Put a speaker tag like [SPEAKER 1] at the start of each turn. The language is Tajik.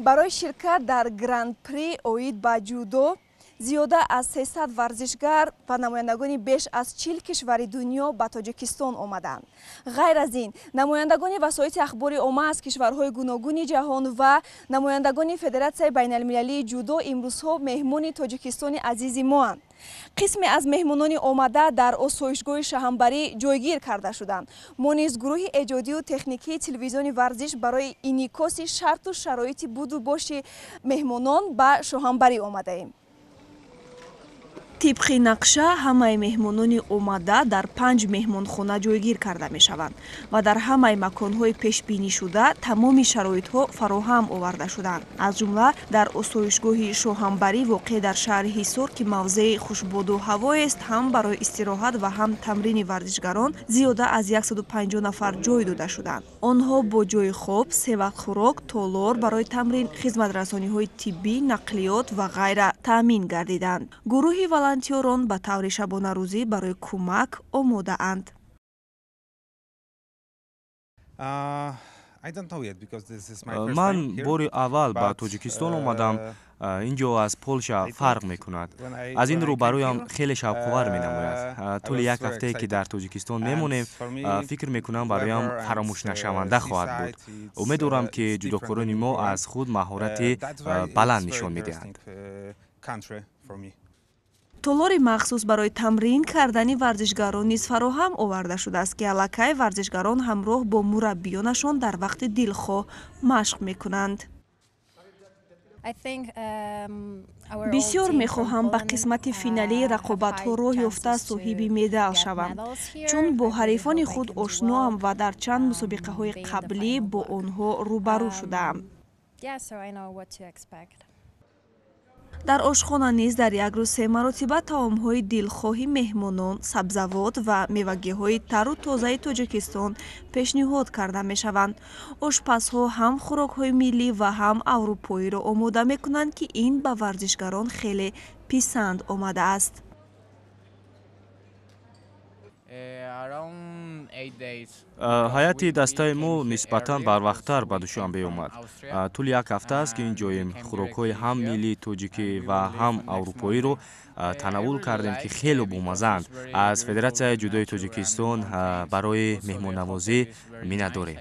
[SPEAKER 1] برای شرکت در گراند پری اوید با جودو زیاده از 300 ورزشگر و نمایندگان بیش از 40 کشور دنیا به تاجیکستان آمدند. غیر از این نمایندگان وسایط اخباری عامه از کشورهای گوناگون جهان و نمایندگان فدراسیون بین المللی جودو امروزها مهمان تاجیکستان عزیز ما. قسمی از مهمانان آمده در آسایشگاه شهنبری جایگیر کرده شدند. ما نیز گروه ایجادی و تکنیکی تلویزیون ورزش برای انعکاس شرط و شرایط بود و باش مهمانان به شهنبری آمده ایم. طبق نقشه همه مهمانان آمده در 5 مهمانخانه جایگیر کرده می شوند و در همه مکانهای پیش بینی شده تمام شرایط ها فراهم آورده شدند. از جمله در آسایشگاه شاهنبری واقع در شهر حصار که موضع خوشبود و هوایی است هم برای استراحت و هم تمرین ورزشگران زیاده از 150 نفر جای داده شدند. آنها با جای خواب، 3 وقت خوراک، تالار برای تمرین، خدمت رسانی های طبی، نقلیات و غیره تامین گردیدند. گروه волонтерон ба таври шабонарӯзӣ барои кӯмак омодаанд.
[SPEAKER 2] ман бори аввал ба тоҷикистон омадам. инҷо аз полша фарқ мекунад. аз ин рӯ бароям хеле шавқовар менамояд. тӯли як ҳафтае ки дар тоҷикистон мемонем, фикр мекунам бароям фаромӯшнашаванда хоҳад буд. умед дорам ки ҷудокорони мо аз худ маҳорати баланд нишон медиҳанд.
[SPEAKER 1] толори махсус барои тамрин кардани варзишгарон низ фароҳам оварда шудааст ки аллакай варзишгарон ҳамроҳ бо мураббиёнашон дар вақти дилхоҳ машқ мекунанд. бисёр мехоҳам ба қисмати финалии рақобатҳо роҳ ёфта соҳиби медал шавам, чун бо ҳарифони худ ошноам ва дар чанд мусобиқаҳои қаблӣ бо онҳо рӯбарӯ шудаам. дар ошхона низ дар як рӯз 3 маротиба таомҳои дилхоҳи меҳмонон, сабзавот ва мевагиҳои тару тозаи тоҷикистон пешниҳод карда мешаванд. ошпазҳо ҳам хӯрокҳои миллӣ ва ҳам аврупоиро омода мекунанд ки ин ба варзишгарон хеле писанд омадааст.
[SPEAKER 2] ҳайати дастаи мо нисбатан барвақттар ба душанбе омад. тӯли як ҳафта аст ки инҷоем хӯрокҳои ҳам миллии тоҷикӣ ва ҳам аврупоиро танаввул кардем ки хеле бомазаанд. аз федератсияи ҷудои тоҷикистон барои меҳмоннавозӣ миннатдорем.